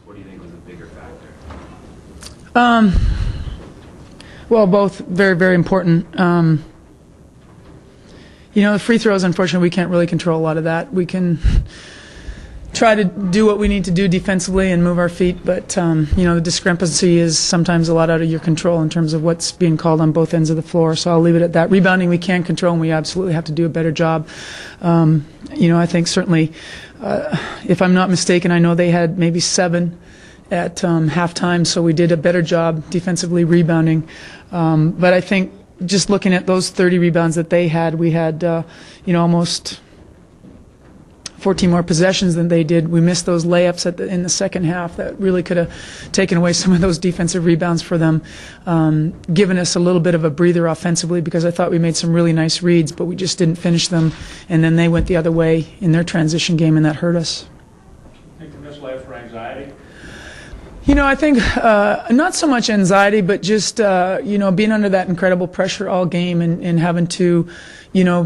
What do you think was a bigger factor? Well, both very, very important. The free throws, unfortunately, we can't really control a lot of that. We can try to do what we need to do defensively and move our feet, but the discrepancy is sometimes a lot out of your control in terms of what's being called on both ends of the floor. So I'll leave it at that. Rebounding we can control, and we absolutely have to do a better job. I think certainly, if I'm not mistaken, I know they had maybe 7 at halftime, so we did a better job defensively rebounding. But I think just looking at those 30 rebounds that they had, we had almost 14 more possessions than they did. We missed those layups in the second half that really could have taken away some of those defensive rebounds for them, given us a little bit of a breather offensively, because I thought we made some really nice reads, but we just didn't finish them, and then they went the other way in their transition game, and that hurt us. Think the missed layups for anxiety? I think not so much anxiety, but just, being under that incredible pressure all game and having to,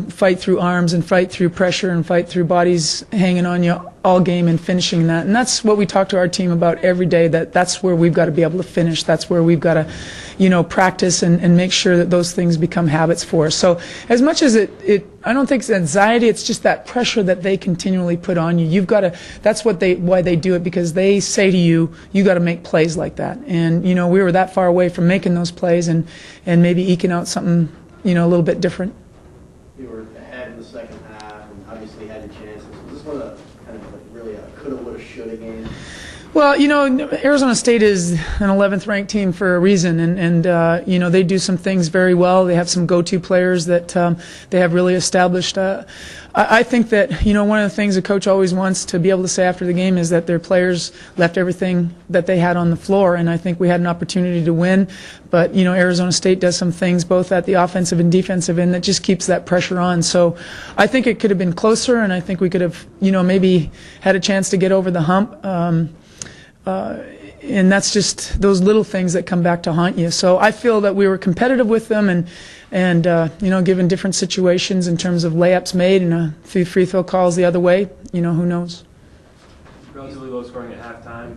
fight through arms and fight through pressure and fight through bodies hanging on you all game and finishing that. And that's what we talk to our team about every day, that's where we've got to be able to finish. That's where we've got to, practice and make sure that those things become habits for us. So as much as I don't think it's anxiety, it's just that pressure that they continually put on you. You've got to, that's why they do it, because they say to you, you got to make plays like that. And, we were that far away from making those plays and maybe eking out something, a little bit different. You were ahead in the second half and obviously had your chances. Was this one a kind of really a coulda, woulda, shoulda game? Well, Arizona State is an 11th ranked team for a reason, and they do some things very well. They have some go-to players that they have really established. I think that, one of the things a coach always wants to be able to say after the game is that their players left everything that they had on the floor, and I think we had an opportunity to win. But, Arizona State does some things both at the offensive and defensive end that just keeps that pressure on. So I think it could have been closer, and I think we could have, maybe had a chance to get over the hump. And that's just those little things that come back to haunt you. So I feel that we were competitive with them, and given different situations in terms of layups made and a few free throw calls the other way, who knows. Relatively low scoring at halftime.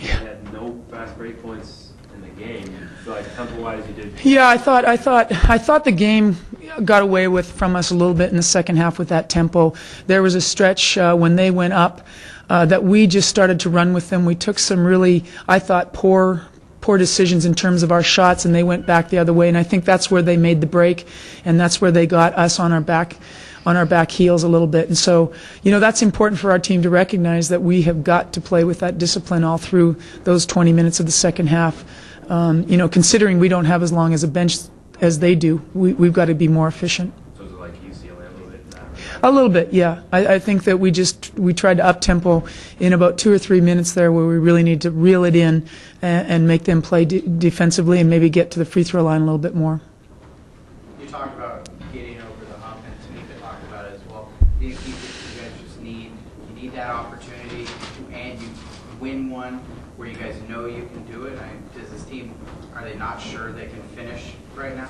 You had no fast break points in the game. You feel like tempo-wise you did. Yeah, I thought the game got away from us a little bit in the second half with that tempo. There was a stretch when they went up that we just started to run with them. We took some really, I thought, poor decisions in terms of our shots, and they went back the other way. And I think that's where they made the break, and that's where they got us on our back heels a little bit. And so, that's important for our team to recognize, that we have got to play with that discipline all through those 20 minutes of the second half. Considering we don't have as long as a bench as they do, we've got to be more efficient. A little bit, yeah. I think that we tried to up-tempo in about 2 or 3 minutes there, where we really need to reel it in and make them play defensively and maybe get to the free throw line a little bit more. You talked about getting over the hump, and Tamika talked about it as well. Do you think that you guys just need that opportunity, and you win one where you guys know you can do it? Does this team, are they not sure they can finish right now?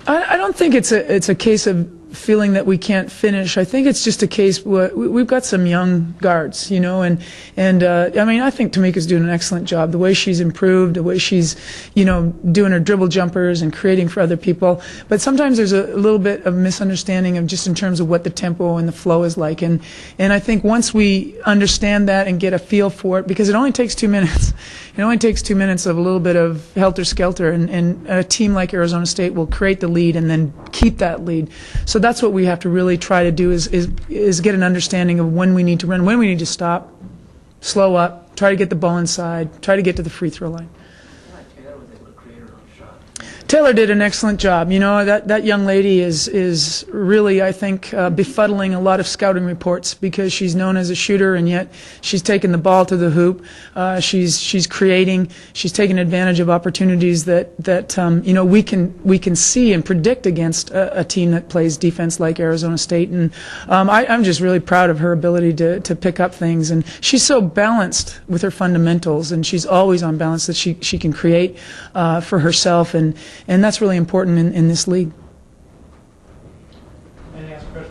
I don't think it's a case of feeling that we can't finish. I think it's just a case we've got some young guards, and I think Tamika's doing an excellent job. The way she's improved, the way she's, doing her dribble jumpers and creating for other people. But sometimes there's a little bit of misunderstanding of just in terms of what the tempo and the flow is like. And I think once we understand that and get a feel for it, because it only takes 2 minutes. It only takes 2 minutes of a little bit of helter-skelter, and a team like Arizona State will create the lead and then keep that lead. So that's what we have to really try to do is get an understanding of when we need to run, when we need to stop, slow up, try to get the ball inside, try to get to the free throw line. Taylor did an excellent job. That young lady is really, I think, befuddling a lot of scouting reports, because she's known as a shooter, and yet she's taken the ball to the hoop. She's creating. She's taking advantage of opportunities that we can see and predict against a team that plays defense like Arizona State. And I'm just really proud of her ability to pick up things. And she's so balanced with her fundamentals, and she's always on balance, that she can create for herself, and that's really important in this league. Anything else, Chris?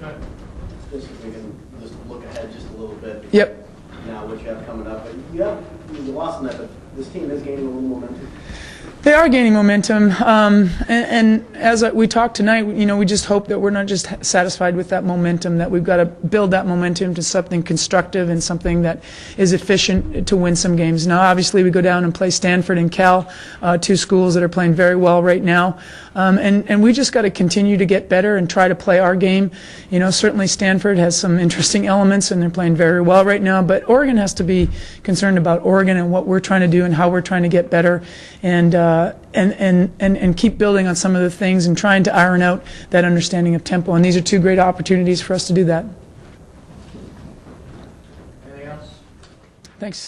Just if we can just look ahead just a little bit. Yep. Now, what you have coming up, but you lost on that, but this team is gaining a little momentum. They are gaining momentum, and as we talked tonight, we just hope that we're not just satisfied with that momentum, that we've got to build that momentum to something constructive and something that is efficient to win some games. Now, obviously, we go down and play Stanford and Cal, two schools that are playing very well right now, and we just got to continue to get better and try to play our game. Certainly Stanford has some interesting elements, and they're playing very well right now, but Oregon has to be concerned about Oregon and what we're trying to do and how we're trying to get better, and keep building on some of the things and trying to iron out that understanding of tempo. And these are two great opportunities for us to do that. Anything else? Thanks.